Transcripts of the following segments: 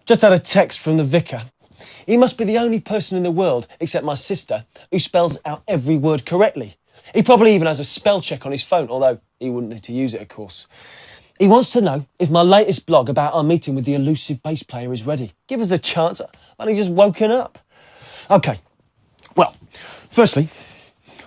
Just had a text from the vicar. He must be the only person in the world, except my sister, who spells out every word correctly. He probably even has a spell check on his phone, although he wouldn't need to use it, of course. He wants to know if my latest blog about our meeting with the elusive bass player is ready. Give us a chance. I've only just woken up. OK, well, firstly,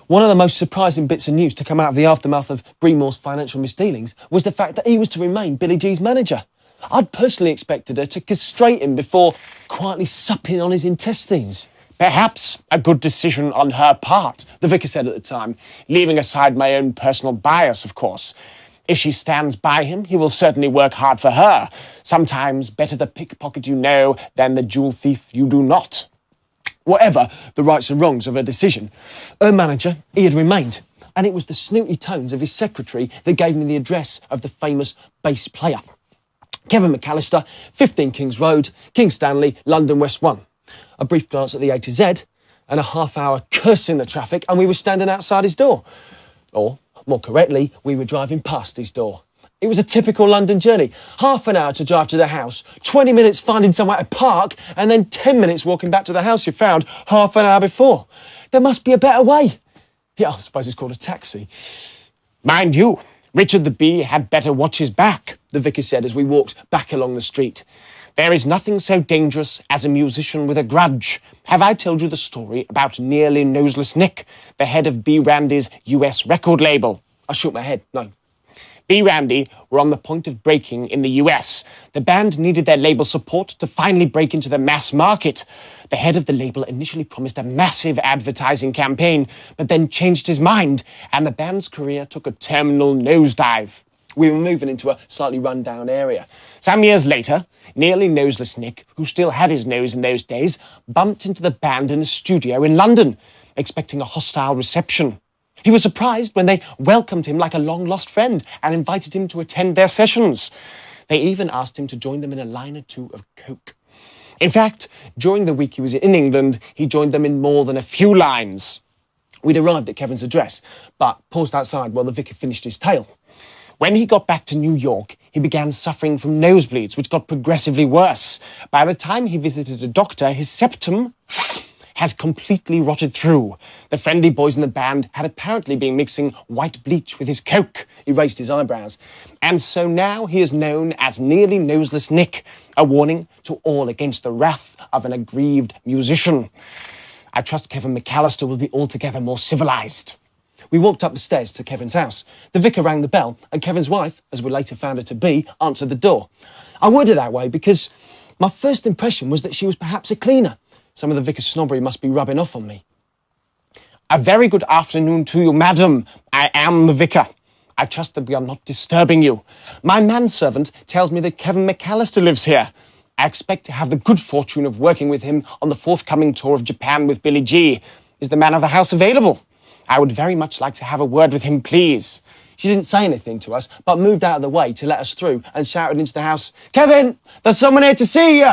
one of the most surprising bits of news to come out of the aftermath of Bremore's financial misdealings was the fact that he was to remain Billie G's manager. I'd personally expected her to castrate him before quietly supping on his intestines. Perhaps a good decision on her part, the vicar said at the time. leaving aside my own personal bias, of course. If she stands by him, he will certainly work hard for her. Sometimes better the pickpocket you know than the jewel thief you do not. Whatever the rights and wrongs of her decision, her manager, he had remained. And it was the snooty tones of his secretary that gave me the address of the famous bass player. Kevin McAllister, 15 Kings Road, King Stanley, London West 1. A brief glance at the A to Z, and a half-hour cursing the traffic, and we were standing outside his door. Or, more correctly, we were driving past his door. It was a typical London journey. Half an hour to drive to the house, 20 minutes finding somewhere to park, and then 10 minutes walking back to the house you found half an hour before. There must be a better way. Yeah, I suppose it's called a taxi. Mind you, Richard the Bee had better watch his back, the vicar said as we walked back along the street. There is nothing so dangerous as a musician with a grudge. Have I told you the story about Nearly Noseless Nick, the head of B. Randy's US record label? I shook my head, no. B. Randy were on the point of breaking in the US. The band needed their label support to finally break into the mass market. The head of the label initially promised a massive advertising campaign, but then changed his mind, and the band's career took a terminal nosedive. We were moving into a slightly run-down area. Some years later, Nearly Noseless Nick, who still had his nose in those days, bumped into the band in a studio in London, expecting a hostile reception. He was surprised when they welcomed him like a long-lost friend and invited him to attend their sessions. They even asked him to join them in a line or two of coke. In fact, during the week he was in England, he joined them in more than a few lines. We'd arrived at Kevin's address, but paused outside while the vicar finished his tale. When he got back to New York, he began suffering from nosebleeds, which got progressively worse. By the time he visited a doctor, his septum had completely rotted through. The friendly boys in the band had apparently been mixing white bleach with his coke. He raised his eyebrows. And so now he is known as Nearly Noseless Nick, a warning to all against the wrath of an aggrieved musician. I trust Kevin McAllister will be altogether more civilised. We walked up the stairs to Kevin's house. The vicar rang the bell, and Kevin's wife, as we later found her to be, answered the door. I worded that way because my first impression was that she was perhaps a cleaner. Some of the vicar's snobbery must be rubbing off on me. A very good afternoon to you, madam. I am the vicar. I trust that we are not disturbing you. My manservant tells me that Kevin McAllister lives here. I expect to have the good fortune of working with him on the forthcoming tour of Japan with Billie G. Is the man of the house available? I would very much like to have a word with him, please. She didn't say anything to us, but moved out of the way to let us through and shouted into the house, "Kevin, there's someone here to see you!"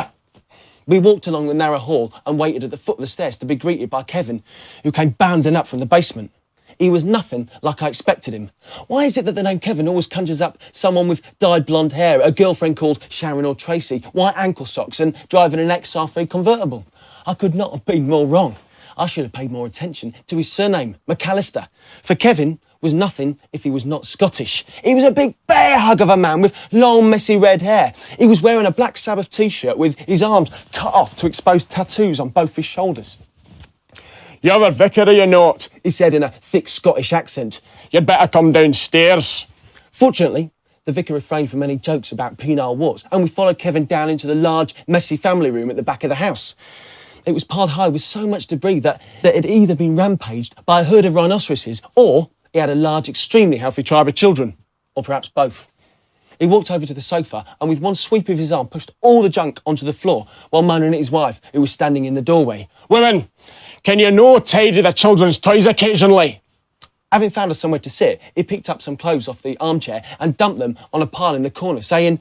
We walked along the narrow hall and waited at the foot of the stairs to be greeted by Kevin, who came bounding up from the basement. He was nothing like I expected him. Why is it that the name Kevin always conjures up someone with dyed blonde hair, a girlfriend called Sharon or Tracy, white ankle socks and driving an XR3 convertible? I could not have been more wrong. I should have paid more attention to his surname, McAllister. For Kevin was nothing if he was not Scottish. He was a big bear hug of a man with long, messy red hair. He was wearing a Black Sabbath T-shirt with his arms cut off to expose tattoos on both his shoulders. "You're the vicar, are you not?" he said in a thick Scottish accent. "You'd better come downstairs." Fortunately, the vicar refrained from any jokes about penile warts, and we followed Kevin down into the large, messy family room at the back of the house. It was piled high with so much debris that it had either been rampaged by a herd of rhinoceroses or he had a large, extremely healthy tribe of children. Or perhaps both. He walked over to the sofa and with one sweep of his arm pushed all the junk onto the floor while moaning at his wife, who was standing in the doorway. "Women, can you no tidy the children's toys occasionally?" Having found us somewhere to sit, he picked up some clothes off the armchair and dumped them on a pile in the corner, saying,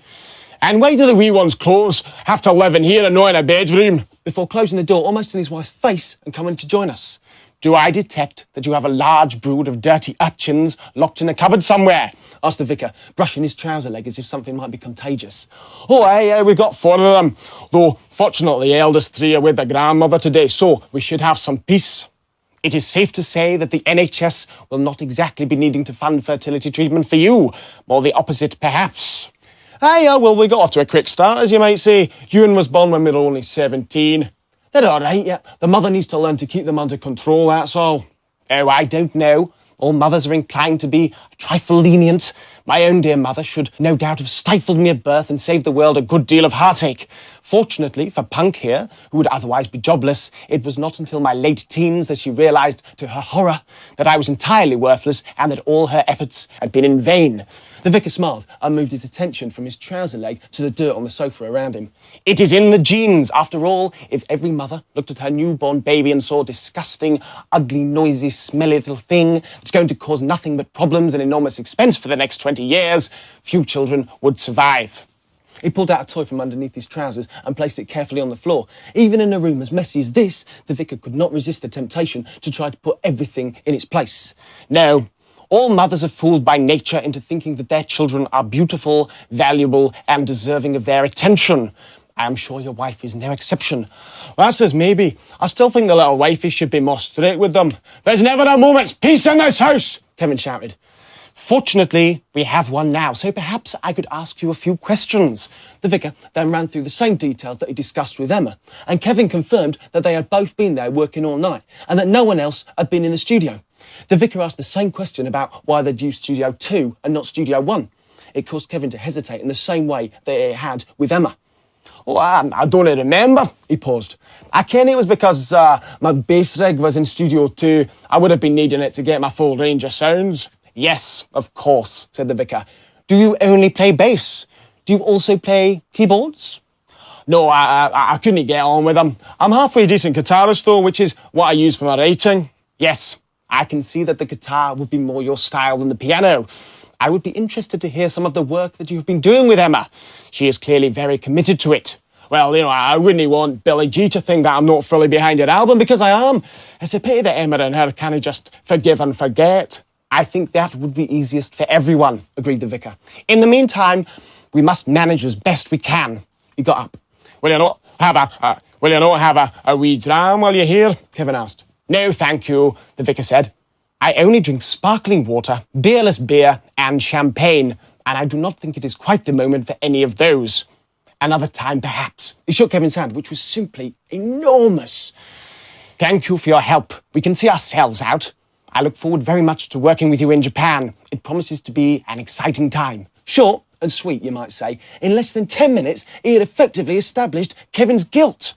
"And why do the wee ones' clothes have to live in here and not in a bedroom?" before closing the door almost in his wife's face and coming to join us. Do I detect that you have a large brood of dirty urchins locked in a cupboard somewhere? Asked the vicar, brushing his trouser leg as if something might be contagious. Oh, aye, we've got 4 of them. Though, fortunately, the eldest 3 are with their grandmother today, so we should have some peace. It is safe to say that the NHS will not exactly be needing to fund fertility treatment for you. More the opposite, perhaps. Aye, well, we got off to a quick start, as you might say. Ewan was born when we were only 17. They're all right, yeah. The mother needs to learn to keep them under control, that's all. Oh, I don't know. All mothers are inclined to be a trifle lenient. My own dear mother should no doubt have stifled me at birth and saved the world a good deal of heartache. Fortunately for Punk here, who would otherwise be jobless, it was not until my late teens that she realised, to her horror, that I was entirely worthless and that all her efforts had been in vain. The vicar smiled and moved his attention from his trouser leg to the dirt on the sofa around him. It is in the genes. After all, if every mother looked at her newborn baby and saw a disgusting, ugly, noisy, smelly little thing that's going to cause nothing but problems and enormous expense for the next 20 years, few children would survive. He pulled out a toy from underneath his trousers and placed it carefully on the floor. Even in a room as messy as this, the vicar could not resist the temptation to try to put everything in its place. No. All mothers are fooled by nature into thinking that their children are beautiful, valuable, and deserving of their attention. I am sure your wife is no exception. Well, that says maybe. I still think the little wifey should be more straight with them. There's never a moment's peace in this house, Kevin shouted. Fortunately, we have one now, so perhaps I could ask you a few questions. The vicar then ran through the same details that he discussed with Emma, and Kevin confirmed that they had both been there working all night, and that no one else had been in the studio. The vicar asked the same question about why they'd used Studio 2 and not Studio 1. It caused Kevin to hesitate in the same way that it had with Emma. Oh, I don't remember, he paused. I ken it was because my bass rig was in Studio 2. I would have been needing it to get my full range of sounds. Yes, of course, said the vicar. Do you only play bass? Do you also play keyboards? No, I couldn't get on with them. I'm halfway decent guitarist, though, which is what I use for my writing. Yes, I can see that the guitar would be more your style than the piano. I would be interested to hear some of the work that you've been doing with Emma. She is clearly very committed to it. Well, I wouldn't want Billy G to think that I'm not fully behind her album, because I am. It's a pity that Emma and her can't just forgive and forget. I think that would be easiest for everyone, agreed the vicar. In the meantime, we must manage as best we can. He got up. Will you not have a wee dram while you're here? Kevin asked. No, thank you, the vicar said. I only drink sparkling water, beerless beer, and champagne, and I do not think it is quite the moment for any of those. Another time, perhaps. He shook Kevin's hand, which was simply enormous. Thank you for your help. We can see ourselves out. I look forward very much to working with you in Japan. It promises to be an exciting time. Short and sweet, you might say. In less than 10 minutes, he had effectively established Kevin's guilt.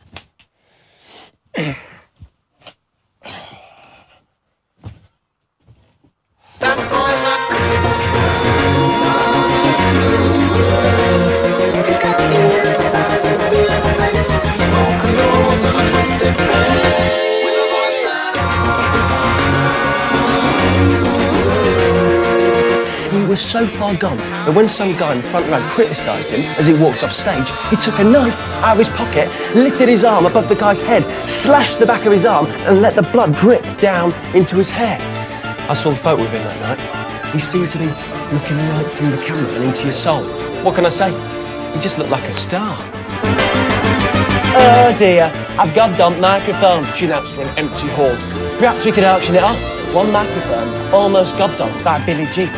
That boy's not cool. He's got ears the size of a deer face, broken nose and a twisted face, with a voice that... He was so far gone that when some guy in the front row criticised him as he walked off stage, he took a knife out of his pocket, lifted his arm above the guy's head, slashed the back of his arm and let the blood drip down into his hair. I saw a photo of him that night. He seemed to be looking right through the camera and into your soul. What can I say? He just looked like a star. Oh dear, I've got dump microphone, she announced to an empty hall. Perhaps we could auction it off. One microphone, almost got dumped by Billy G.